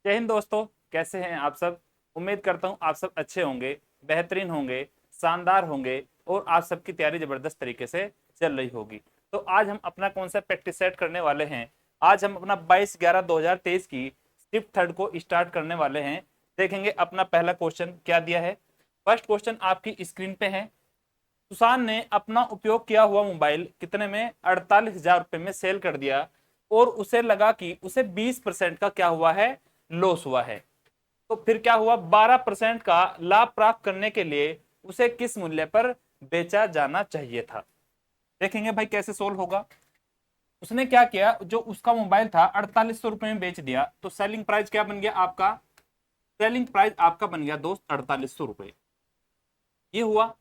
जय हिंद दोस्तों, कैसे हैं आप सब। उम्मीद करता हूं आप सब अच्छे होंगे, बेहतरीन होंगे, शानदार होंगे और आप सबकी तैयारी जबरदस्त तरीके से चल रही होगी। तो आज हम अपना कौन सा प्रैक्टिस सेट करने वाले हैं। आज हम अपना 22/11/2023 की शिफ्ट थर्ड को स्टार्ट करने वाले हैं। देखेंगे अपना पहला क्वेश्चन क्या दिया है। फर्स्ट क्वेश्चन आपकी स्क्रीन पे है। सुशांत ने अपना उपयोग किया हुआ मोबाइल कितने में 48,000 रुपए में सेल कर दिया और उसे लगा कि उसे 20% का क्या हुआ है, लॉस हुआ है। तो फिर क्या हुआ, 12% का लाभ प्राप्त करने के लिए उसे किस मूल्य पर बेचा जाना चाहिए था। देखेंगे भाई कैसे सोल्व होगा। उसने क्या किया, जो उसका मोबाइल था 4800 रुपए में बेच दिया, तो सेलिंग प्राइस क्या बन गया आपका, सेलिंग प्राइस आपका बन गया दोस्त 4800 रुपए। ये हुआ,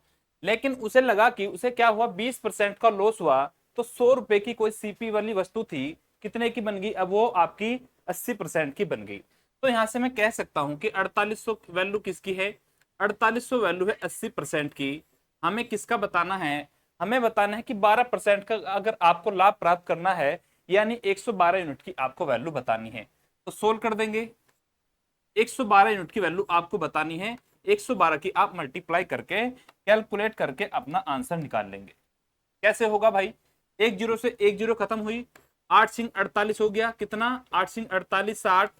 लेकिन उसे लगा कि उसे क्या हुआ, 20% का लॉस हुआ। तो 100 रुपए की कोई सीपी वाली वस्तु थी, कितने की बन गई, अब वो आपकी 80% की बन गई। तो यहां से मैं कह सकता हूं कि 4800 वैल्यू किसकी है, 4800 वैल्यू है 80% की। हमें किसका बताना है, हमें बताना है कि 12% का अगर आपको लाभ प्राप्त करना है, यानी 112 यूनिट की आपको वैल्यू बतानी है। तो सोल्व कर देंगे। 112 यूनिट की वैल्यू आपको बतानी है, 112 की आप मल्टीप्लाई करके कैलकुलेट करके अपना आंसर निकाल लेंगे। कैसे होगा भाई, एक जीरो से एक जीरो खत्म हुई, 8 सिंह 48 हो गया, कितना 8 सिंह 48 60,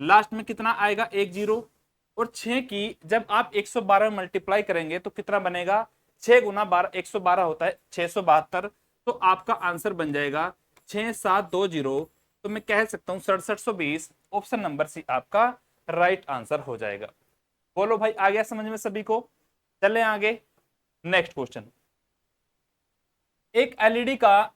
लास्ट में कितना आएगा एक जीरो। और 6 की जब आप 112 मल्टीप्लाई करेंगे तो कितना बनेगा, 6 गुना 12 112 होता है 672। तो आपका आंसर बन जाएगा 6720। तो मैं कह सकता हूं 6720। ऑप्शन नंबर सी आपका राइट आंसर हो जाएगा। बोलो भाई, आ गया समझ में सभी को। चले आगे, नेक्स्ट क्वेश्चन। एक एलईडी का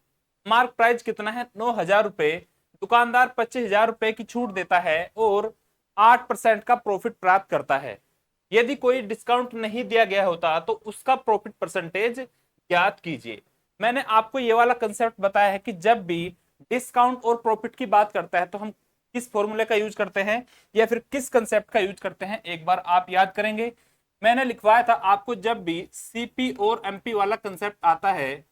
मार्क प्राइस कितना है, 9,000 रुपए। दुकानदार 25,000 रुपए की छूट देता है और 8% का प्रॉफिट प्राप्त करता है। यदि कोई डिस्काउंट नहीं दिया गया होता तो उसका प्रॉफिट परसेंटेज ज्ञात कीजिए। मैंने आपको ये वाला कंसेप्ट बताया है कि जब भी डिस्काउंट और प्रॉफिट की बात करता है तो हम किस फॉर्मूले का यूज करते हैं या फिर किस कंसेप्ट का यूज करते हैं, एक बार आप याद करेंगे। मैंने लिखवाया था आपको, जब भी सीपी और एमपी वाला कंसेप्ट आता है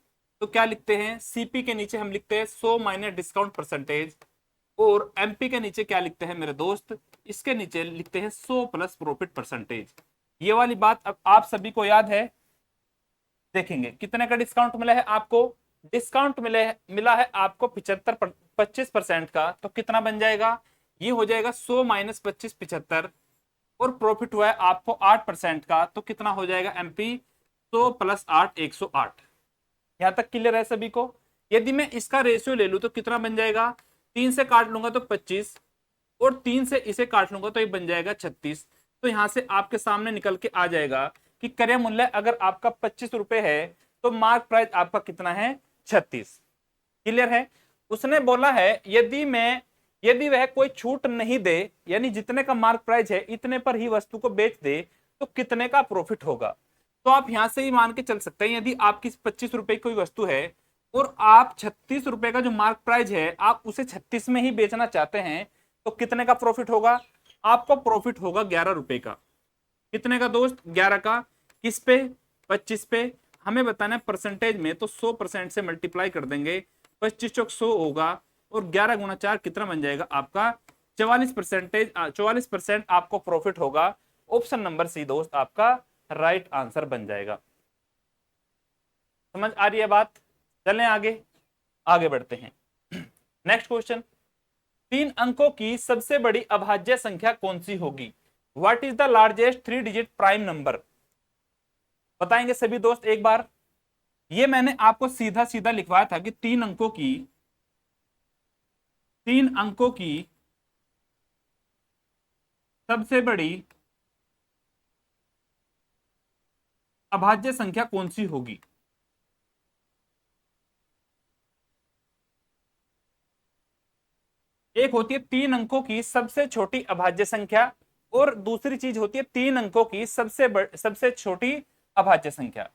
तो क्या लिखते हैं, सीपी के नीचे हम लिखते हैं 100 माइनस डिस्काउंट परसेंटेज, और एमपी के नीचे क्या लिखते हैं मेरे दोस्त, इसके नीचे लिखते हैं 100 प्लस प्रॉफिट परसेंटेज। ये वाली बात अब आप सभी को याद है। देखेंगे कितने का डिस्काउंट मिला है आपको, डिस्काउंट मिला है आपको 25% का। तो कितना बन जाएगा, ये हो जाएगा 100 माइनस 25 75। और प्रॉफिट हुआ है आपको 8% का, तो कितना हो जाएगा एमपी, 100 प्लस 8 108। यहां तक क्लियर है सभी को। यदि मैं इसका रेशियो ले लूं तो कितना बन जाएगा, 3 से काट लूंगा तो 25 और 3 से इसे काट लूंगा तो ये बन जाएगा 36। तो यहां से आपके सामने निकल के आ जाएगा कि क्रय मूल्य अगर आपका 25 रुपए है तो मार्क प्राइस आपका कितना है, 36। क्लियर है। उसने बोला है यदि वह कोई छूट नहीं दे, यानी जितने का मार्क प्राइस है इतने पर ही वस्तु को बेच दे, तो कितने का प्रॉफिट होगा। तो आप यहां से ही मान के चल सकते हैं, यदि आपकी 25 रुपए की कोई वस्तु है और आप 36 रुपए का जो मार्क प्राइस है आप उसे 36 में ही बेचना चाहते हैं, तो कितने का प्रॉफिट होगा, आपको प्रॉफिट होगा 11 रुपए का। कितने का दोस्त, 11 का। किस पे, 25 पे। हमें बताना है परसेंटेज में, तो 100% से मल्टीप्लाई कर देंगे, 25 चौक 100 होगा और 11 गुना 4 कितना बन जाएगा आपका, 44% आपको प्रॉफिट होगा। ऑप्शन नंबर सी दोस्त आपका राइट आंसर बन जाएगा। समझ आ रही है बात। चलें आगे, आगे बढ़ते हैं। Next question. 3 अंकों की सबसे बड़ी अभाज्य संख्या कौन सी होगी, what is the largest 3 digit prime number. बताएंगे सभी दोस्त एक बार। ये मैंने आपको सीधा सीधा लिखवाया था कि 3 अंकों की सबसे बड़ी अभाज्य संख्या कौन सी होगी। एक होती है 3 अंकों की सबसे छोटी अभाज्य संख्या और दूसरी चीज होती है 3 अंकों की सबसे छोटी अभाज्य संख्या।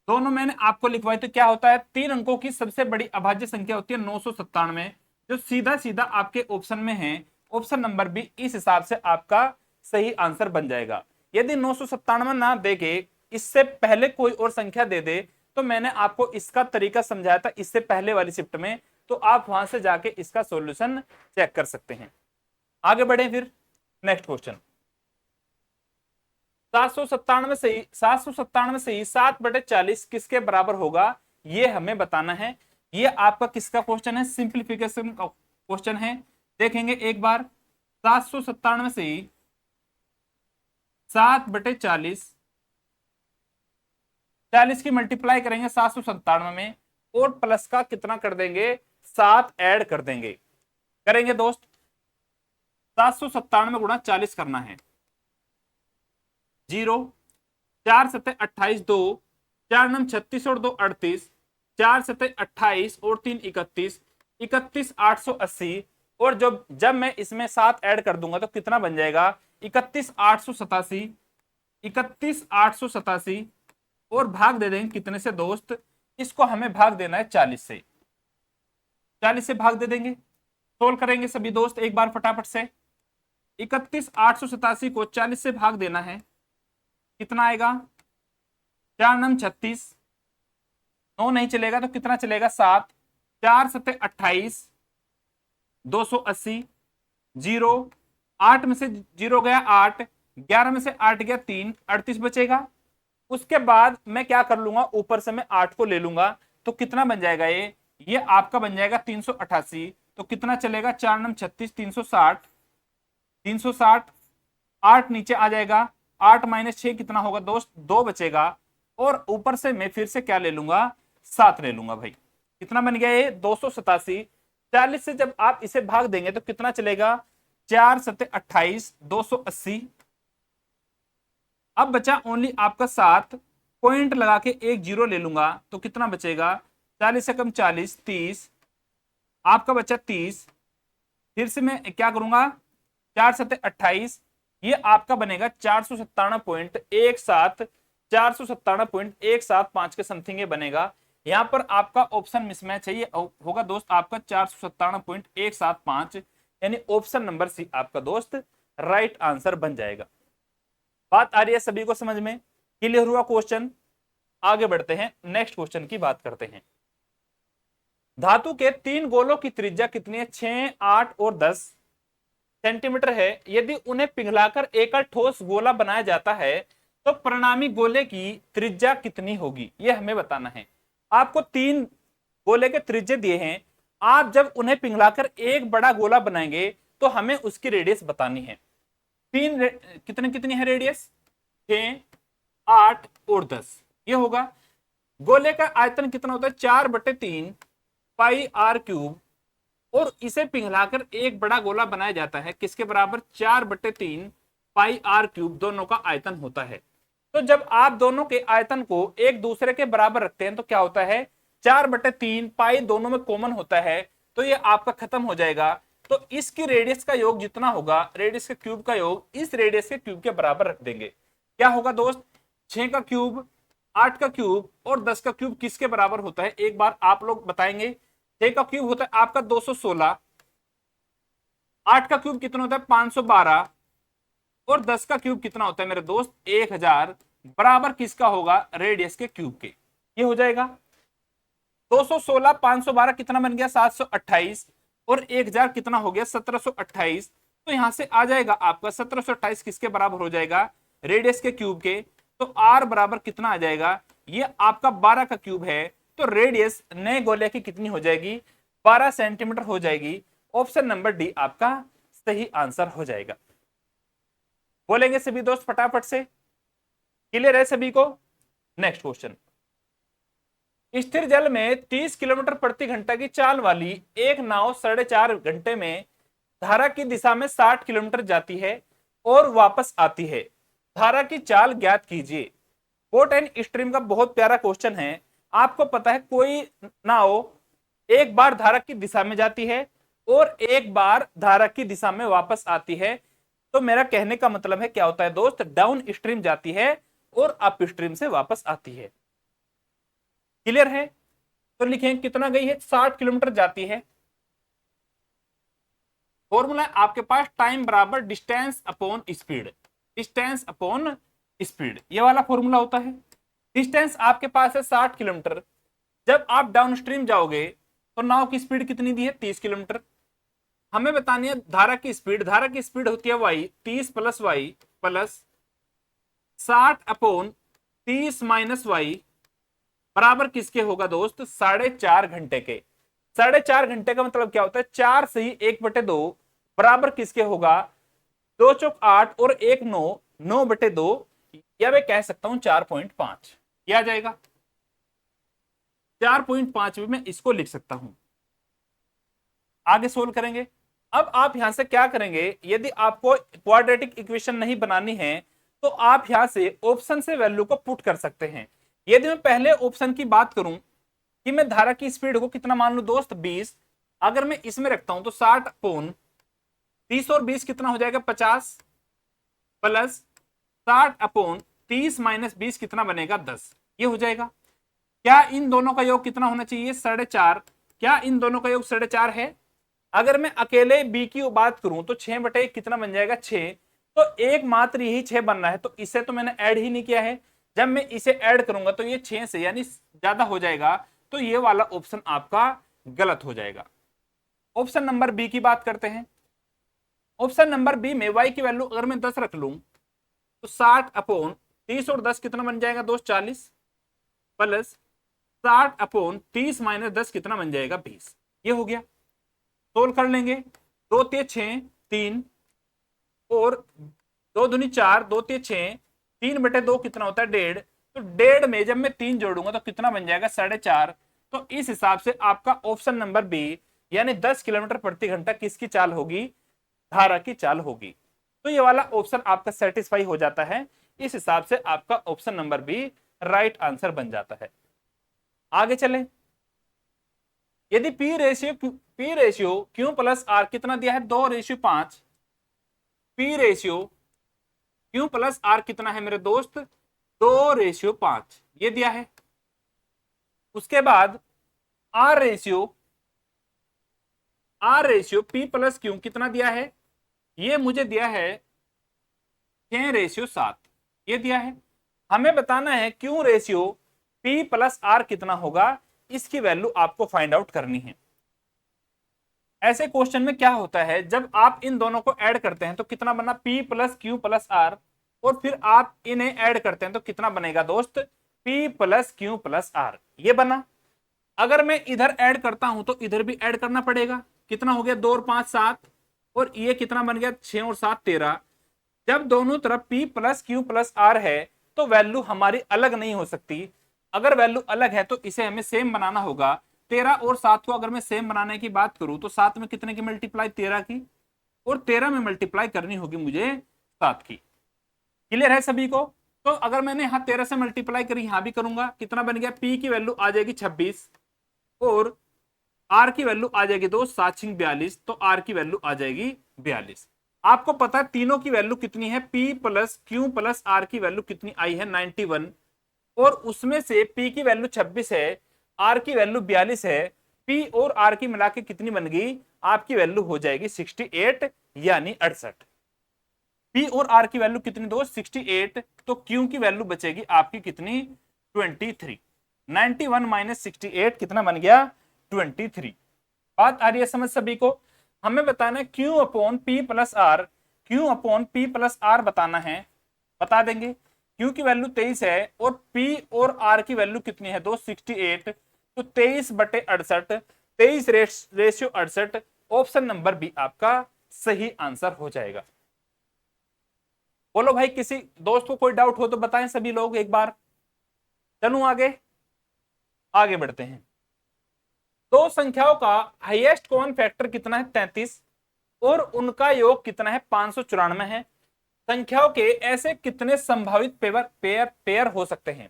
दोनों मैंने आपको लिखवाई। तो क्या होता है, 3 अंकों की सबसे बड़ी अभाज्य संख्या होती है 997, जो सीधा सीधा आपके ऑप्शन में है। ऑप्शन नंबर बी इस हिसाब से आपका सही आंसर बन जाएगा। यदि 997 ना दे के इससे पहले कोई और संख्या दे दे, तो मैंने आपको इसका तरीका समझाया था इससे पहले वाली शिफ्ट में, तो आप वहां से जाके इसका सॉल्यूशन चेक कर सकते हैं। आगे बढ़े फिर नेक्स्ट क्वेश्चन। 797 से ही 7/40 किसके बराबर होगा, ये हमें बताना है। ये आपका किसका क्वेश्चन है, सिंप्लीफिकेशन का क्वेश्चन है। देखेंगे एक बार, 797 से ही 7/40, 40 की मल्टीप्लाई करेंगे 797 में, और प्लस का कितना कर देंगे, 7 ऐड कर देंगे। करेंगे दोस्त, 797 गुणा 40 करना है, 0, 4 सत्ते 28, 2, 4 नम 36 और 2 38, 4 सत्ते 28 और 3 31, 31,880। और जब मैं इसमें 7 ऐड कर दूंगा तो कितना बन जाएगा, 31,887, 31,887। और भाग दे देंगे कितने से दोस्त, इसको हमें भाग देना है 40 से, 40 से भाग दे देंगे। सोल्व करेंगे सभी दोस्त एक बार फटाफट से। 31,887 को 40 से भाग देना है, कितना आएगा, 4 नम 36, 9 नहीं चलेगा तो कितना चलेगा, 7, 4 सत्ते 28, 280, 0, 8 में से 0 गया 8, 11 में से 8 गया 3, 38 बचेगा। उसके बाद मैं क्या कर लूंगा, ऊपर से मैं 8 को ले लूंगा, तो कितना बन जाएगा, ये आपका बन जाएगा 388। तो कितना चलेगा, 4 नम 36, 360, 360, 8 नीचे आ जाएगा, 8 माइनस 6 कितना होगा दोस्त, 2 बचेगा। और ऊपर से मैं फिर से क्या ले लूंगा, 7 ले लूंगा भाई। कितना बन गया ये, 287। 40 से जब आप इसे भाग देंगे तो कितना चलेगा, 4 सत्ते 28, 280। अब बचा ओनली आपका 7, पॉइंट लगा के एक 0 ले लूंगा तो कितना बचेगा, 40 से कम 40, 30, आपका बचा 30। फिर से मैं क्या करूंगा, 4 सत्ते 28, ये आपका बनेगा 497.17, 497.175 के समथिंग ये बनेगा। यहां पर आपका ऑप्शन मिसमैच है, ये होगा दोस्त आपका 497.175, यानी ऑप्शन नंबर सी आपका दोस्त राइट आंसर बन जाएगा। बात आ रही है सभी को समझ में, क्लियर हुआ क्वेश्चन। आगे बढ़ते हैं, नेक्स्ट क्वेश्चन की बात करते हैं। धातु के 3 गोलों की त्रिज्या कितनी है, 6, 8 और 10 सेंटीमीटर है। यदि उन्हें पिघलाकर एकल ठोस गोला बनाया जाता है तो परिणामी गोले की त्रिज्या कितनी होगी, यह हमें बताना है। आपको 3 गोले के त्रिज्या दिए हैं, आप जब उन्हें पिघलाकर एक बड़ा गोला बनाएंगे तो हमें उसकी रेडियस बतानी है। कितनी कितनी है रेडियस, 6, 8 और 10 ये होगा। गोले का आयतन कितना होता है, 4/3 पाई आर क्यूब, और इसे पिघलाकर एक बड़ा गोला बनाया जाता है, किसके बराबर, 4/3 पाई आर क्यूब दोनों का आयतन होता है। तो जब आप दोनों के आयतन को एक दूसरे के बराबर रखते हैं तो क्या होता है, 4/3 पाई दोनों में कॉमन होता है, तो ये आपका खत्म हो जाएगा। तो इसकी रेडियस का योग जितना होगा, रेडियस के क्यूब का योग इस रेडियस के क्यूब के बराबर रख देंगे। क्या होगा दोस्त, 6 का क्यूब, 8 का क्यूब और 10 का क्यूब किसके बराबर होता है, एक बार आप लोग बताएंगे। 6 का क्यूब होता है आपका 216, 8 का क्यूब कितना होता है 512, और 10 का क्यूब कितना होता है मेरे दोस्त 1000, बराबर किसका होगा, रेडियस के क्यूब के। ये हो जाएगा 216, 512 कितना बन गया 728, और 1000 कितना हो गया 1728। तो यहां से आ जाएगा आपका 1728 किसके बराबर हो जाएगा, रेडियस के क्यूब के। तो आर बराबर कितना आ जाएगा, ये आपका 12 का क्यूब है, तो रेडियस नए गोले की कितनी हो जाएगी, 12 सेंटीमीटर हो जाएगी। ऑप्शन नंबर डी आपका सही आंसर हो जाएगा। बोलेंगे सभी दोस्त फटाफट से, क्लियर है सभी को। नेक्स्ट क्वेश्चन, स्थिर जल में 30 किलोमीटर प्रति घंटा की चाल वाली एक नाव 4.5 घंटे में धारा की दिशा में 60 किलोमीटर जाती है और वापस आती है, धारा की चाल ज्ञात कीजिए। बोट एंड स्ट्रीम का बहुत प्यारा क्वेश्चन है। आपको पता है कोई नाव एक बार धारा की दिशा में जाती है और एक बार धारा की दिशा में वापस आती है, तो मेरा कहने का मतलब है क्या होता है दोस्त, डाउन स्ट्रीम जाती है और अप स्ट्रीम से वापस आती है। क्लियर है, तो लिखें कितना गई है, 60 किलोमीटर जाती है। फॉर्मूला आपके पास टाइम बराबर distance upon speed, distance upon speed, ये वाला फॉर्मूला होता है। डिस्टेंस आपके पास है 60 किलोमीटर, जब आप डाउन स्ट्रीम जाओगे तो नाव की स्पीड कितनी दी है 30 किलोमीटर। हमें बतानी है धारा की स्पीड। धारा की स्पीड होती है y, 30 plus y plus 60/30 - y बराबर किसके होगा दोस्त? 4.5 घंटे के। 4.5 घंटे का मतलब क्या होता है? 4 से ही 1/2 बराबर किसके होगा? 2 चौक 8 और 1 9, 9/2, या मैं कह सकता हूं 4.5। क्या आ जाएगा? 4.5 भी मैं इसको लिख सकता हूं। आगे सोल्व करेंगे। अब आप यहां से क्या करेंगे, यदि आपको क्वाड्रेटिक इक्वेशन नहीं बनानी है तो आप यहां से ऑप्शन से वैल्यू को पुट कर सकते हैं। यदि मैं पहले ऑप्शन की बात करूं कि मैं धारा की स्पीड को कितना मान लू दोस्त? 20। अगर मैं इसमें रखता हूं तो 60/30 और 20 कितना हो जाएगा? 50 प्लस 60/30 - 20 कितना बनेगा? 10। ये हो जाएगा। क्या इन दोनों का योग कितना होना चाहिए? 4.5। क्या इन दोनों का योग 4.5 है? अगर मैं अकेले बी की बात करूं तो 6/1 कितना बन जाएगा? 6। तो एक मात्र यही 6 बनना है, तो इसे तो मैंने ऐड ही नहीं किया है। जब मैं इसे ऐड करूंगा तो ये 6 से यानी ज्यादा हो जाएगा, तो ये वाला ऑप्शन आपका गलत हो जाएगा। ऑप्शन नंबर बी की बात करते हैं। ऑप्शन नंबर बी में y की वैल्यू अगर मैं 10 रख लूं तो 60/30 और 10 कितना बन जाएगा दोस्त? 40 प्लस 60/30 - 10 कितना बन जाएगा? 20। ये हो गया। सोल्व कर लेंगे। 2 ते 6 3 और 2 दूनी 4, 2 ते 6, 3/2 कितना होता है? 1.5। तो 1.5 में जब मैं 3 जोड़ूंगा तो कितना बन जाएगा? 4.5। तो इस हिसाब से आपका ऑप्शन नंबर बी यानी 10 किलोमीटर प्रति घंटा किसकी चाल होगी? धारा की चाल होगी। तो ये वाला ऑप्शन आपका सेटिस्फाई हो जाता है। इस हिसाब से आपका option number B right answer बन जाता है। आगे चलें। यदि P ratio Q plus R कितना दिया है? 2:5। P ratio Q plus R कितना है मेरे दोस्त? 2:5 ये दिया है। उसके बाद R ratio P plus Q कितना दिया है? ये मुझे दिया है 6:7 ये दिया है। हमें बताना है Q ratio P plus R कितना होगा, इसकी वैल्यू आपको फाइंड आउट करनी है। ऐसे क्वेश्चन में क्या होता है, जब आप इन दोनों को ऐड करते हैं तो कितना बना? P plus Q plus R, और फिर आप इन्हें ऐड करते हैं तो कितना बनेगा दोस्त? P plus Q plus R. ये बना। अगर मैं इधर ऐड करता हूं तो इधर भी ऐड करना पड़ेगा। कितना हो गया? 2 और 5 7, और ये कितना बन गया? 6 और 7 13। जब दोनों तरफ P plus Q plus R है तो वैल्यू हमारी अलग नहीं हो सकती। अगर वैल्यू अलग है तो इसे हमें सेम बनाना होगा। 13 और 7 को अगर मैं सेम बनाने की बात करूं तो 7 में कितने की मल्टीप्लाई? 13 की, और 13 में मल्टीप्लाई करनी होगी मुझे 7 की। क्लियर है सभी को? तो अगर मैंने यहां 13 से मल्टीप्लाई करी, यहां भी करूंगा। कितना बन गया? P की वैल्यू आ जाएगी 26 और आर की वैल्यू आ जाएगी दोस्त 7×42, तो आर की वैल्यू आ जाएगी 42। आपको पता है तीनों की वैल्यू कितनी है? P plus Q plus R की वैल्यू कितनी आई है? 91, और उसमें से P की वैल्यू 26 है, आर की वैल्यू 42 है। P और आर की मिला के कितनी बन गई? आपकी वैल्यू हो जाएगी 68 यानी 68। P और आर की वैल्यू कितनी दोस्त? 68। तो Q की वैल्यू बचेगी आपकी कितनी? 23। 91 - 68 कितना बन गया? 23। बात आ रही है समझ सभी को? हमें बताना है Q upon P plus R. Q upon P plus R बताना है। बता देंगे। Q की वैल्यू 23 है और P और R की वैल्यू कितनी है दोस्त? 68। तो 23/68, 23:68। ऑप्शन नंबर बी आपका सही आंसर हो जाएगा। बोलो भाई, किसी दोस्त को कोई डाउट हो तो बताएं सभी लोग एक बार। चलूं आगे? आगे बढ़ते हैं। दो संख्याओं का हाईएस्ट कॉमन फैक्टर कितना है? 33, और उनका योग कितना है? 594 है। संख्याओं के ऐसे कितने संभावित पेयर हो सकते हैं?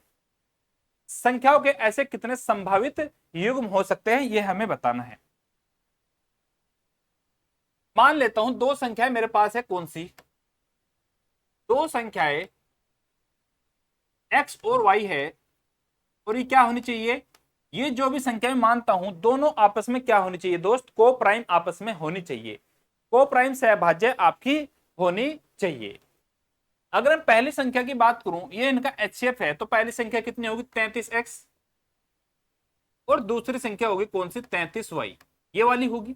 संख्याओं के ऐसे कितने संभावित युग्म हो सकते हैं, यह हमें बताना है। मान लेता हूं दो संख्याएं मेरे पास है। कौन सी दो संख्याएं? x और y है, और ये क्या होनी चाहिए? ये जो भी संख्याएं मानता हूं दोनों आपस में क्या होनी चाहिए दोस्त? को प्राइम आपस में होनी चाहिए। को प्राइम सहभाज्य आपकी होनी चाहिए। अगर मैं पहली संख्या की बात करूं, ये इनका HCF है, तो पहली संख्या कितनी होगी? 33x, और दूसरी संख्या होगी कौन सी? 33y। ये वाली होगी।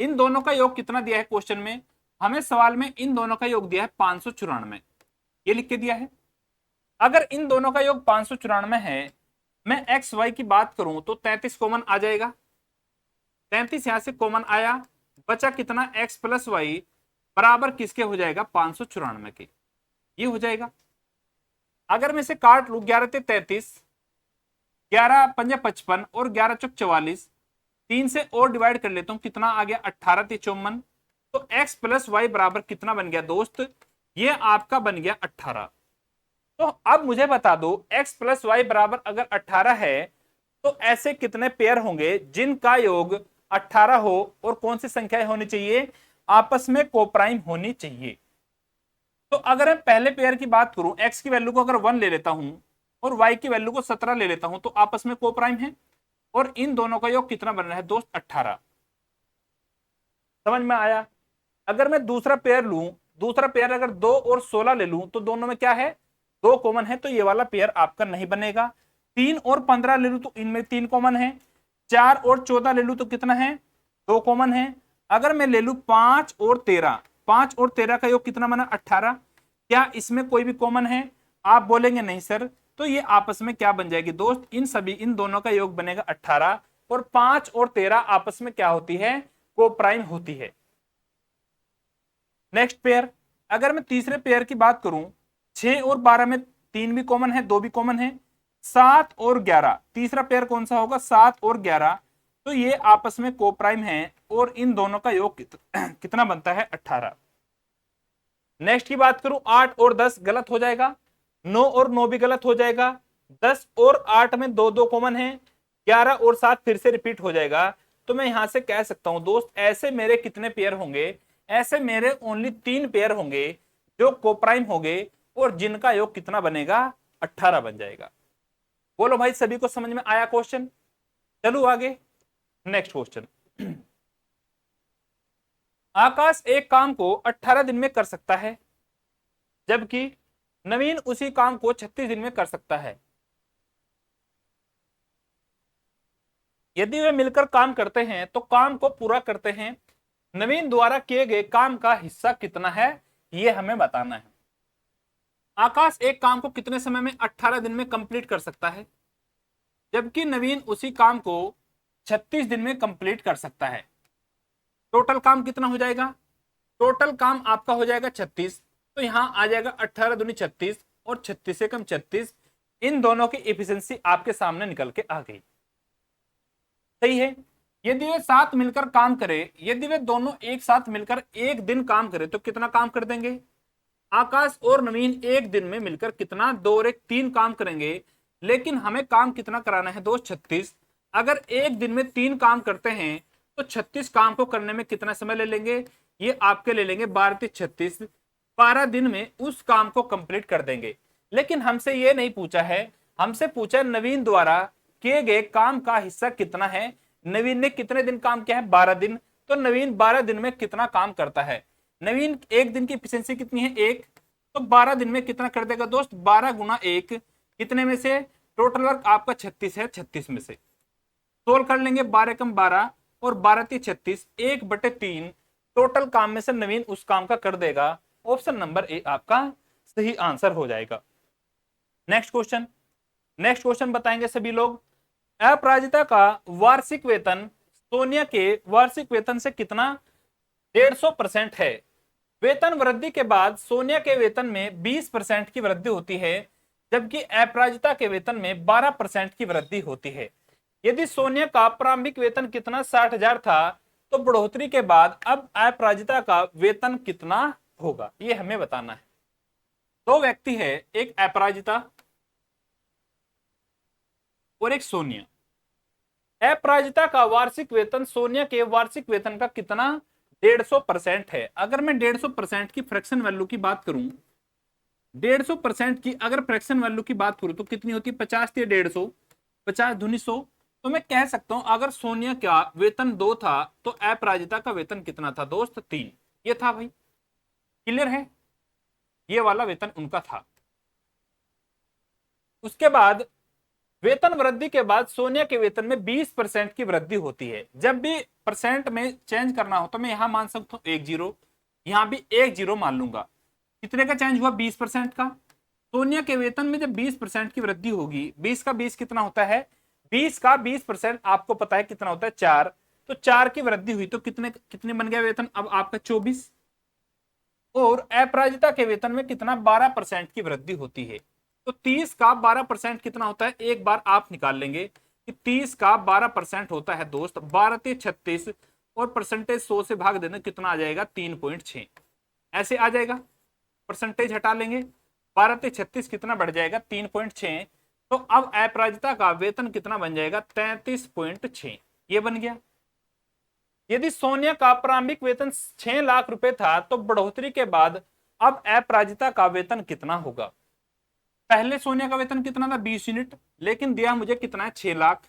इन दोनों का योग कितना दिया है क्वेश्चन में, हमें सवाल में इन दोनों का योग दिया है 594, ये लिख के दिया है। अगर इन दोनों का योग 594 है, मैं एक्स वाई की बात करूं तो 33 कॉमन आ जाएगा, 33 यहां से कॉमन आया, बचा कितना एक्स प्लस वाई बराबर किसके हो जाएगा 594 के, ये हो जाएगा। अगर मैं इसे काट लू 11 ते 33, 11 पंजे 55 और 11 चौक 44, 3 से और डिवाइड कर लेता हूं, कितना आ गया 18 ते 54, तो x प्लस वाई बराबर कितना बन गया दोस्त, ये आपका बन गया 18। तो अब मुझे बता दो x प्लस वाई बराबर अगर 18 है तो ऐसे कितने पेयर होंगे जिनका योग 18 हो और कौन सी संख्याएं होनी चाहिए, आपस में कोप्राइम होनी चाहिए। तो अगर मैं पहले पेयर की बात करूं, x की वैल्यू को अगर 1 ले लेता हूं और y की वैल्यू को 17 ले लेता हूं तो आपस में कोप्राइम है, और इन दोनों का योग कितना बन रहा है दोस्त 18। समझ में आया। अगर मैं दूसरा पेयर लूं, दूसरा पेयर अगर 2 और 16 ले लूं तो दोनों में क्या है 2 कॉमन है, तो ये वाला पेयर आपका नहीं बनेगा। 3 और 15 ले लूं तो इनमें 3 कॉमन है, 4 और 14 ले लूं तो कितना है 2 कॉमन है। अगर मैं ले लूं 5 और 13, 5 और 13 का योग कितना बना 18, क्या इसमें कोई भी कॉमन है, आप बोलेंगे नहीं सर, तो ये आपस में क्या बन जाएगी दोस्त, इन दोनों का योग बनेगा 18, और 5 और 13 आपस में क्या होती है कोप्राइम होती है। नेक्स्ट पेयर, अगर मैं तीसरे पेयर की बात करूं, 6 और 12 में 3 भी कॉमन है 2 भी कॉमन है, 7 और 11, तीसरा पेयर कौन सा होगा 7 और 11, तो ये आपस में कोप्राइम है और इन दोनों का योग कितना बनता है 18। नेक्स्ट की बात करूं 8 और 10 गलत हो जाएगा, 9 और 9 भी गलत हो जाएगा, 10 और 8 में 2 2 कॉमन है, 11 और 7 फिर से रिपीट हो जाएगा। तो मैं यहां से कह सकता हूं दोस्त ऐसे मेरे कितने पेयर होंगे, ऐसे मेरे ओनली 3 पेयर होंगे जो कोप्राइम होंगे और जिनका योग कितना बनेगा 18 बन जाएगा। बोलो भाई सभी को समझ में आया क्वेश्चन। चलो आगे नेक्स्ट क्वेश्चन। आकाश एक काम को 18 दिन में कर सकता है जबकि नवीन उसी काम को 36 दिन में कर सकता है। यदि वे मिलकर काम करते हैं तो काम को पूरा करते हैं, नवीन द्वारा किए गए काम का हिस्सा कितना है यह हमें बताना है। आकाश एक काम को कितने समय में 18 दिन में कंप्लीट कर सकता है जबकि नवीन उसी काम को 36 दिन में कंप्लीट कर सकता है। टोटल काम कितना हो जाएगा, टोटल काम आपका हो जाएगा 36, तो यहां आ जाएगा 18 दूनी 36 और 36 से कम 36, इन दोनों की एफिशिएंसी आपके सामने निकल के आ गई। सही है। यदि वे साथ मिलकर काम करें, यदि वे दोनों एक साथ मिलकर एक दिन काम करें तो कितना काम कर देंगे, आकाश और नवीन एक दिन में मिलकर कितना 2 और 1 3 काम करेंगे, लेकिन हमें काम कितना कराना है दोस्त 36। अगर एक दिन में 3 काम करते हैं तो 36 काम को करने में कितना समय ले लेंगे, ये आपके ले लेंगे 12 से 36, 12 दिन में उस काम को कंप्लीट कर देंगे। लेकिन हमसे ये नहीं पूछा है, हमसे पूछा नवीन द्वारा किए गए काम का हिस्सा कितना है। नवीन ने कितने दिन काम किया है 12 दिन, तो नवीन 12 दिन में कितना काम करता है। नवीन एक दिन की एफिशिएंसी कितनी है 1, तो 12 दिन में कितना कर देगा दोस्त 12 गुना 1, कितने में से टोटल वर्क आपका 36 है, 36 में से सोल्व कर लेंगे, 12 कम 12 और 12 × 36, 1/3 टोटल काम में से नवीन उस काम का कर देगा। ऑप्शन नंबर ए आपका सही आंसर हो जाएगा। नेक्स्ट क्वेश्चन, नेक्स्ट क्वेश्चन बताएंगे सभी लोग। अपराजिता का वार्षिक वेतन सोनिया के वार्षिक वेतन से कितना 150% है। वेतन वृद्धि के बाद सोनिया के वेतन में 20% की वृद्धि होती है जबकि अपराजिता के वेतन में 12% की वृद्धि होती है। यदि सोनिया का प्रारंभिक वेतन कितना 60,000 था तो बढ़ोतरी के बाद अब अपराजिता का वेतन कितना होगा, ये हमें बताना है। 2 व्यक्ति है, एक अपराजिता और एक सोनिया। अपराजिता का वार्षिक वेतन सोनिया के वार्षिक वेतन का कितना 150% है। अगर मैं 150% की फ्रैक्शन वैल्यू की बात करूं, 150% की अगर फ्रैक्शन वैल्यू की बात करूं तो कितनी होती है 50 या 150, 50 दूनी 100, तो मैं कह सकता हूं अगर सोनिया का वेतन 2 था तो अपराजिता का वेतन कितना था दोस्त 3, ये था भाई, क्लियर है, ये वाला वेतन उनका था। उसके बाद वेतन वृद्धि के बाद सोनिया के वेतन में 20% की वृद्धि होती है। जब भी परसेंट में चेंज करना हो तो मैं यहां मान सकता हूं 10, यहां भी 10 मान लूंगा। कितने का चेंज हुआ? 20% का। सोनिया के वेतन में जब 20% की वृद्धि होगी, 20 का 20 कितना होता है? 20 का 20% आपको पता है कितना होता है? 4। तो 4 की वृद्धि हुई तो कितने कितने बन गया वेतन अब आपका? 24। और अपराजिता के वेतन में कितना? 12% की वृद्धि होती है। तो 30 का 12% कितना होता है? एक बार आप निकाल लेंगे कि 30 का 12% होता है दोस्त 12×36 और परसेंटेज 100 से भाग देना कितना आ जाएगा? 3.6 ऐसे आ जाएगा। परसेंटेज हटा लेंगे, 12×36 कितना बढ़ जाएगा? 3.6। तो अब अपराजिता का वेतन कितना बन जाएगा? 33.6। ये बन गया। यदि सोनिया का प्रारंभिक वेतन 6 लाख रुपए था तो बढ़ोतरी के बाद अब अपराजिता का वेतन कितना होगा? पहले सोनिया का वेतन कितना था? 20 यूनिट, लेकिन दिया मुझे कितना है? 6 लाख।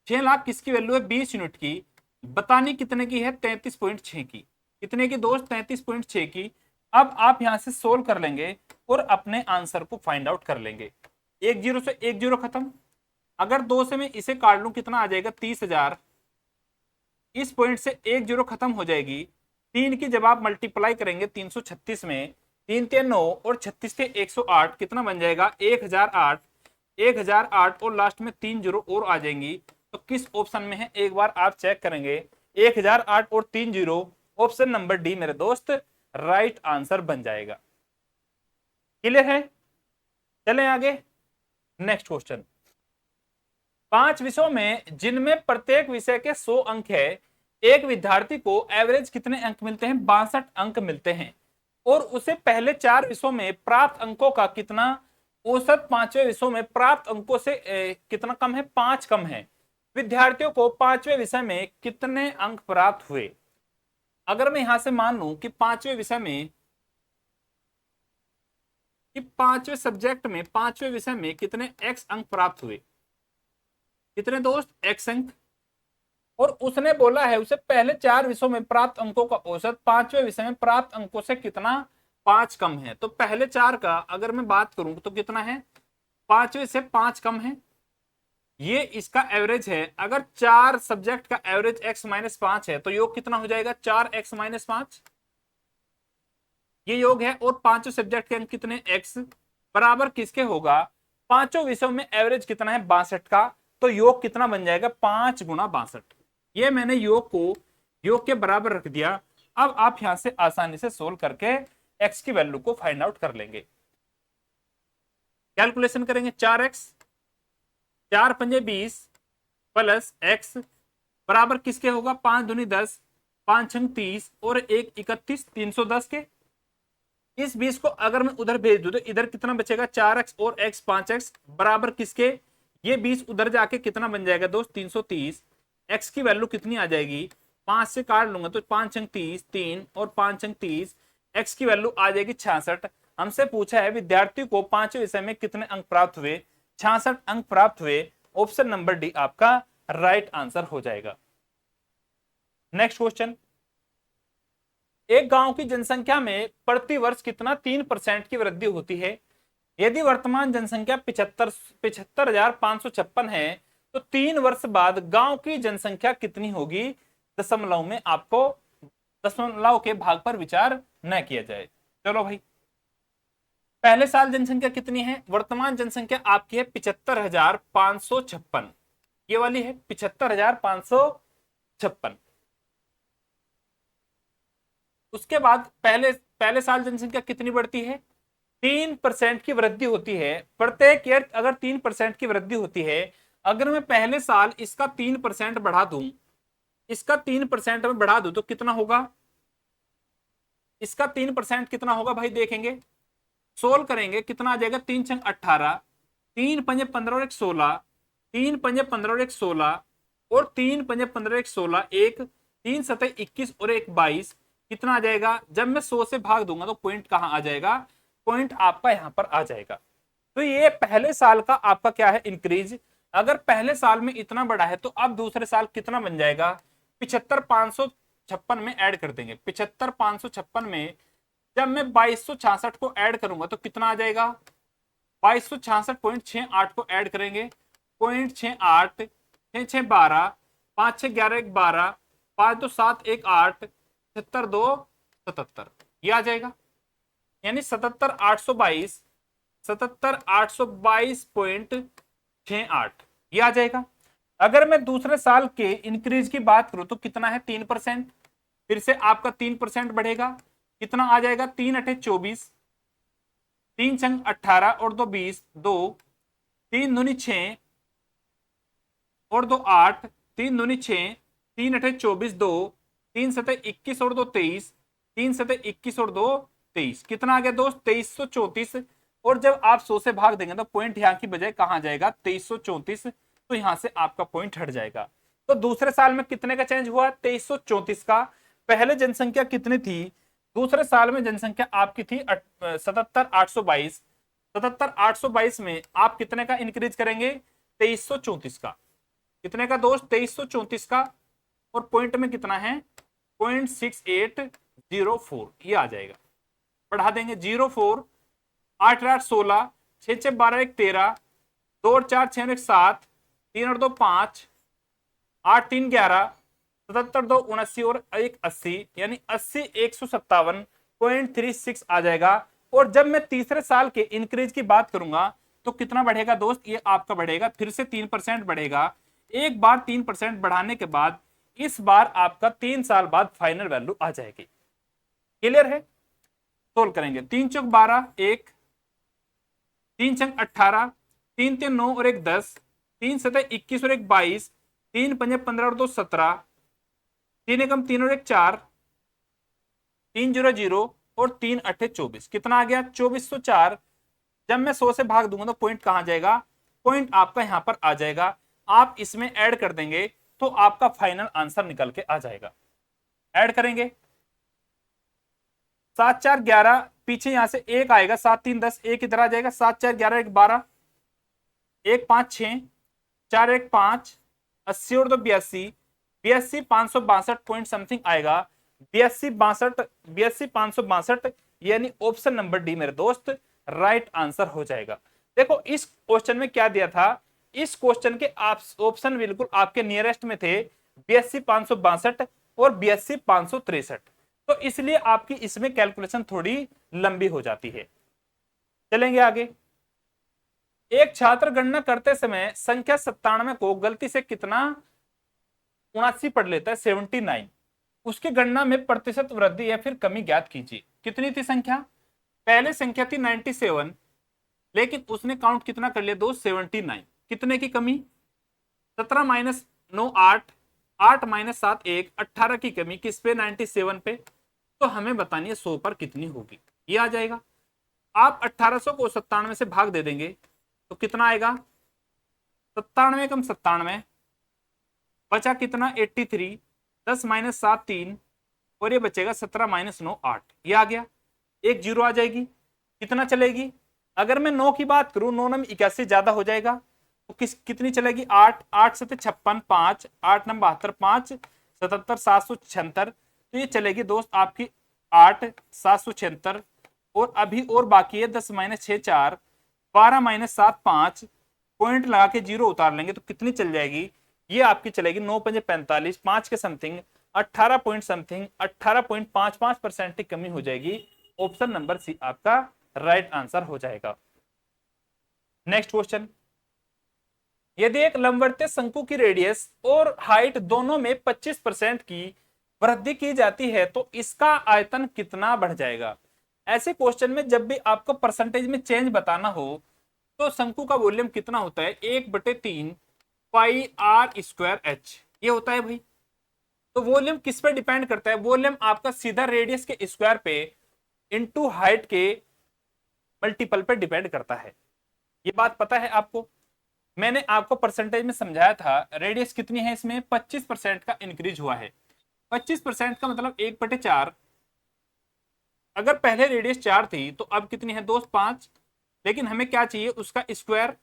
6 लाख किसकी वैल्यू है? 20 यूनिट की। बतानी कितने की है? 33.6 की। कितने की दोस्त? 33.6 की। अब आप यहां से सोल्व कर लेंगे और अपने आंसर को फाइंड आउट कर लेंगे। 10 से 10 खत्म। अगर 2 से मैं इसे काट लूं कितना आ जाएगा? 30,000। इस पॉइंट से 10 खत्म हो जाएगी। 3 की जब आप मल्टीप्लाई करेंगे 336 में, 3 ते 9 और 36 ते 108 कितना बन जाएगा? 1008। 1008 और लास्ट में 3 जीरो और आ जाएंगी। तो किस ऑप्शन में है एक बार आप चेक करेंगे। 1008 और 3 जीरो, ऑप्शन नंबर डी मेरे दोस्त राइट आंसर बन जाएगा। क्लियर है? चलें आगे। Next question. 5 विषयों में जिनमें प्रत्येक विषय के 100 अंक है, एक विद्यार्थी को एवरेज कितने अंक मिलते हैं? 62 अंक मिलते हैं। और उसे पहले 4 विषयों में प्राप्त अंकों का कितना औसत 5वें विषयों में प्राप्त अंकों से कितना कम है? 5 कम है। विद्यार्थियों को 5वें विषय में कितने अंक प्राप्त हुए? अगर मैं यहां से मान लूं कि 5वें विषय में, कि 5वें सब्जेक्ट में 5वें विषय में कितने एक्स अंक प्राप्त हुए? कितने दोस्त? एक्स अंक। और उसने बोला है उसे पहले 4 विषयों में प्राप्त अंकों का औसत 5वें विषय में प्राप्त अंकों से कितना 5 कम है। तो पहले 4 का अगर मैं बात करूं तो कितना है? 5वें से 5 कम है। ये इसका एवरेज है। अगर 4 सब्जेक्ट का एवरेज x-5 है तो योग कितना हो जाएगा? 4x-5। ये योग है। और पांचों सब्जेक्ट के अंक कितने? x बराबर किसके होगा? पांचों विषयों में एवरेज कितना है? 62 का। तो योग कितना बन जाएगा? 5 गुणा 62। ये मैंने योग को योग के बराबर रख दिया। अब आप यहां से आसानी से सोल्व करके x की वैल्यू को फाइंड आउट कर लेंगे। कैलकुलेशन करेंगे। 4x 4 पंजे 20 प्लस x बराबर किसके होगा? 5 दूनी 10, 5 छंग 30 और 1 31, 310 के। इस 20 को अगर मैं उधर भेज दूं तो इधर कितना बचेगा? 4x और x 5x बराबर किसके? ये 20 उधर जाके कितना बन जाएगा दोस्त? 330। x की वैल्यू कितनी आ जाएगी? 5 से काट लूंगा तो 5 छंग 30, 3 और 5 छंग 30, x की वैल्यू आ जाएगी 66। हमसे पूछा है विद्यार्थी को 5वें विषय में कितने अंक प्राप्त हुए? 66 अंक प्राप्त हुए। ऑप्शन नंबर डी आपका राइट आंसर हो जाएगा। Next question. एक गांव की जनसंख्या में प्रति वर्ष कितना 3% की वृद्धि होती है? यदि वर्तमान जनसंख्या 75,556 है तो 3 वर्ष बाद गांव की जनसंख्या कितनी होगी? दशमलव में आपको दशमलव के भाग पर विचार न किया जाए। चलो भाई, पहले साल जनसंख्या कितनी है? वर्तमान जनसंख्या आपकी है 75,556। ये वाली है 75,556। उसके बाद पहले पहले साल जनसंख्या कितनी बढ़ती है? 3% की वृद्धि होती है। प्रत्येक ईयर अगर 3% की वृद्धि होती है, अगर मैं पहले साल इसका 3% बढ़ा दूं, इसका 3% में बढ़ा दूं तो कितना होगा? इसका 3% कितना होगा भाई? देखेंगे, सोल्व करेंगे कितना आ जाएगा? 3 छंग 18, 3 पंजे 15 और 1 16, 3 पंजे 15 और 1 16 और 3 पंजे 15 1 16, एक 3 सतह 21 और 1 22। कितना आ जाएगा? जब मैं 100 से भाग दूंगा तो पॉइंट कहां आ जाएगा? पॉइंट आपका यहां पर आ जाएगा। तो ये पहले साल का आपका क्या है? इंक्रीज। अगर पहले साल में इतना बड़ा है तो अब दूसरे साल कितना बन जाएगा? 75,556 में ऐड कर देंगे। 75,556 में जब मैं 2266 को ऐड करूंगा तो कितना आ जाएगा? 2266.68 को ऐड करेंगे, 0.68, 6 6 12, 5 6 11 1 12, 5 2 7 1 8, 76 2 77, ये आ जाएगा। यानी 77,822, 77,822.68 ये आ जाएगा। अगर मैं दूसरे साल के इंक्रीज की बात करूं तो कितना है 3%, फिर से आपका 3% बढ़ेगा, कितना आ जाएगा 3 अठे 24, 3 छंग 18 और 2 20, 2 3 दूनी 6 और 2 8, 3 दूनी 6, 3 अठे 24, 2 3 सते 21 और 2 23, 3 सते 21 और 2 23, कितना आ गया दोस्त 2334। और जब आप 100 से भाग देंगे तो पॉइंट यहां की बजाय कहां जाएगा 2334, तो यहां से आपका पॉइंट हट जाएगा। तो दूसरे साल में कितने का चेंज हुआ 2334 का। पहले जनसंख्या कितनी थी, दूसरे साल में जनसंख्या आपकी थी 77,822, 77,822 में आप कितने का इंक्रीज करेंगे 2334 का, कितने का दोस्त 2334 का, और पॉइंट में कितना है 0.6804, ये आ जाएगा। बढ़ा देंगे 04, 8 8 16, 6 6 12 1 13, 2 और 4 6 और 1 7, 3 और 2 5, 8 3 11, 77 2 79 और 1 80, यानी 80 157.36 आ जाएगा। और जब मैं तीसरे साल के इंक्रीज की बात करूंगा तो कितना बढ़ेगा दोस्त, ये आपका बढ़ेगा फिर से 3% बढ़ेगा। एक बार 3% बढ़ाने के बाद इस बार आपका 3 साल बाद फाइनल वैल्यू आ जाएगी। क्लियर है, सोल्व करेंगे। 3 चौक 12 1, 3 छंग 18, 3 3 9 और 1 10, 3 सतह 21 और 1 22, 3 पंजे 15 और 2 17, 3 एकम 3 और 1 4, 3 0 0 और 3 अठे 24, कितना आ गया 2404। जब मैं 100 से भाग दूंगा तो पॉइंट कहां जाएगा, पॉइंट आपका यहां पर आ जाएगा। आप इसमें ऐड कर देंगे तो आपका फाइनल आंसर निकल के आ जाएगा। ऐड करेंगे 7 4 11, पीछे यहां से 1 आएगा, 7 3 10, 1 इधर आ जाएगा, 7 4 11 1 12, 1 5 6, 4 1 5, 80 और 2 82, 82 562 पॉइंट समथिंग आएगा, 82 562, यानी ऑप्शन नंबर डी मेरे दोस्त राइट आंसर हो जाएगा। देखो इस क्वेश्चन में क्या दिया था, इस क्वेश्चन के आप ऑप्शन बिल्कुल आपके नियरेस्ट में थे 82 562 और 82 563, तो इसलिए आपकी इसमें कैलकुलेशन थोड़ी लंबी हो जाती है। चलेंगे आगे। एक छात्र गणना करते समय संख्या 97 को गलती से कितना 79 पढ़ लेता है 79, उसकी गणना में प्रतिशत वृद्धि या फिर कमी ज्ञात कीजिए। कितनी थी संख्या, पहले संख्या थी 97, लेकिन उसने काउंट कितना कर लिया दोस्त 79, कितने की कमी 17 माइनस 9 8, 8 माइनस 7 1, 18 की कमी किस पे 97 पे, तो हमें बतानी है 100 पर कितनी होगी, ये आ जाएगा। आप 1800 को 97 से भाग दे देंगे तो कितना आएगा 97 कम 97, बचा कितना 83, 10 माइनस 7 3, और ये बचेगा 17 माइनस 9 8, ये आ गया। एक जीरो आ जाएगी, कितना चलेगी, अगर मैं 9 की बात करूं 9 नम 81 ज्यादा हो जाएगा, तो कितनी चलेगी 8 8 7 56 5, 8 नम 72 5, 77 776, तो ये चलेगी दोस्त आपकी 8 776। और अभी और बाकी है 10 माइनस 6 4, 12 माइनस 7 5, पॉइंट लगा के जीरो उतार लेंगे तो कितनी चल जाएगी, ये आपकी चलेगी 9 पंजे 45, 5 के समथिंग 18 पॉइंट समथिंग 18.55% की कमी हो जाएगी। ऑप्शन नंबर सी आपका राइट आंसर हो जाएगा। नेक्स्ट क्वेश्चन, यदि एक लंबवतीय शंकु की रेडियस और हाइट दोनों में 25% की वृद्धि की जाती है तो इसका आयतन कितना बढ़ जाएगा। ऐसे क्वेश्चन में जब भी आपको परसेंटेज में चेंज बताना हो तो शंकु का वॉल्यूम कितना होता है 1/3 पाई आर स्क्वायर एच, ये होता है भाई। तो वॉल्यूम किस पे डिपेंड करता है, वॉल्यूम आपका सीधा रेडियस के स्क्वायर पे इनटू हाइट के मल्टीपल पे डिपेंड करता है। ये बात पता है आपको, मैंने आपको परसेंटेज में समझाया था, रेडियस कितनी है इसमें 25% का इंक्रीज हुआ है। 25% का मतलब 1/4, अगर पहले रेडियस 4 थी तो अब कितनी है दोस्त 5, लेकिन हमें क्या चाहिए उसका स्क्वायर,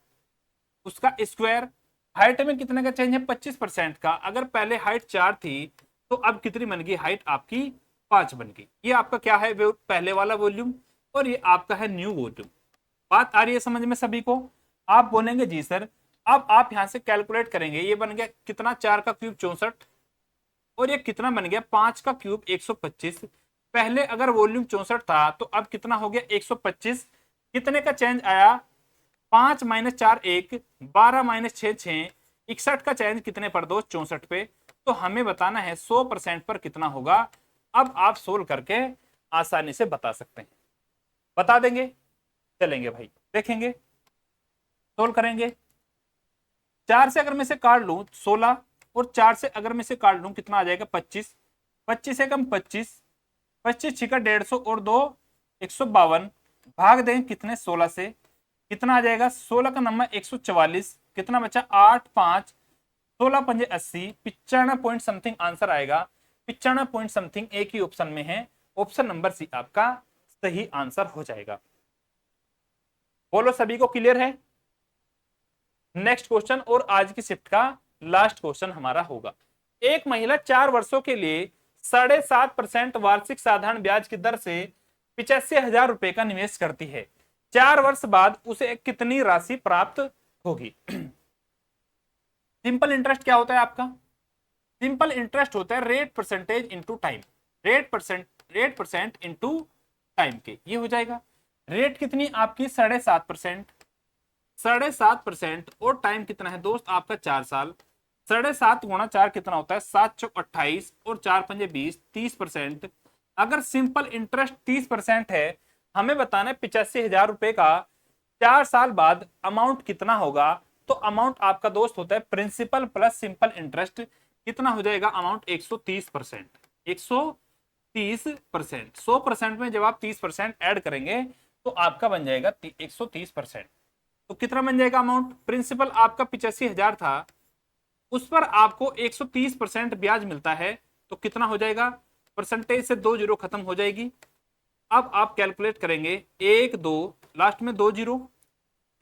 उसका स्क्वायर। हाइट में कितने का चेंज है 25% का, अगर पहले हाइट 4 थी तो अब कितनी बन गई हाइट आपकी 5 बन गई। ये आपका क्या है पहले वाला वॉल्यूम और ये आपका है न्यू वॉल्यूम। बात आ रही है समझ में सभी को? आप बोलेंगे जी सर। अब आप यहां से कैलकुलेट करेंगे, ये बन गया कितना, 4 का क्यूब 64, और ये कितना बन गया, 5 का क्यूब 125। पहले अगर वॉल्यूम 64 था तो अब कितना हो गया 125। कितने का चेंज आया, 5 माइनस 4 1, 12 माइनस 6 6, 61 का चेंज कितने पर दोस्त, 64 पे। तो हमें बताना है 100% पर कितना होगा। अब आप सोल्व करके आसानी से बता सकते हैं। बता देंगे? चलेंगे भाई, देखेंगे, सोल्व करेंगे। 4 से अगर मैं से काट लूं 16, और 4 से अगर मैं से काट लूं कितना आ जाएगा 25। 25 से कम 25, 25 छिका 150 और 2 152, भाग दें कितने 16 से, कितना आ जाएगा, 16 का नंबर 144, कितना बचा 8 5, 16 पंजे 80, 95 पॉइंट समथिंग आंसर आएगा। 95 पॉइंट समथिंग एक ही ऑप्शन में है, ऑप्शन नंबर सी आपका सही आंसर हो जाएगा। बोलो सभी को क्लियर है? नेक्स्ट क्वेश्चन और आज की शिफ्ट का लास्ट क्वेश्चन हमारा होगा। एक महिला 4 वर्षों के लिए 7.5% वार्षिक साधारण ब्याज की दर से 85,000 रुपए का निवेश करती है। 4 वर्ष बाद उसे कितनी राशि प्राप्त होगी? सिंपल इंटरेस्ट क्या होता है आपका? सिंपल इंटरेस्ट होता है rate percentage into time. Rate percent into time के ये हो जाएगा। रेट कितनी आपकी 7.5%, 7.5%, और टाइम कितना है दोस्त आपका 4 साल। 7.5 गुणा 4 कितना होता है, 7 चौक 28, और 4 पंजे 20, 30%। अगर सिंपल इंटरेस्ट 30% है, हमें बताना है 85,000 रुपए का 4 साल बाद अमाउंट कितना होगा। तो अमाउंट आपका दोस्त होता है प्रिंसिपल प्लस सिंपल इंटरेस्ट, कितना हो जाएगा अमाउंट 130%। 130%, 100% में जब आप 30% ऐड करेंगे तो आपका बन जाएगा 130%। तो कितना बन जाएगा अमाउंट, प्रिंसिपल आपका 85,000 था, उस पर आपको 130% ब्याज मिलता है, तो कितना हो जाएगा, परसेंटेज से 2 जीरो खत्म हो जाएगी। अब आप कैलकुलेट करेंगे 1 2 लास्ट में 2 जीरो,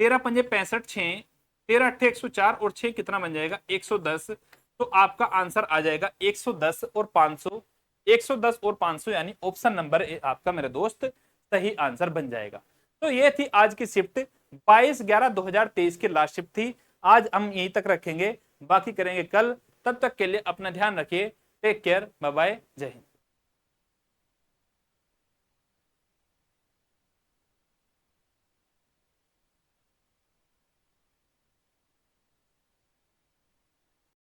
13 पंजे 65, 6 13 अट्ठे 104, और 6 कितना बन जाएगा 110। तो आपका आंसर आ जाएगा 110 और 500, 110 और 500, यानी ऑप्शन नंबर ए आपका मेरे दोस्त सही आंसर बन जाएगा। तो ये थी आज की शिफ्ट, 22/11/2023 की लास्ट शिफ्ट थी। आज हम यहीं तक रखेंगे, बाकी करेंगे कल। तब तक के लिए अपना ध्यान रखिए। टेक केयर, बाय बाय, जय हिंद।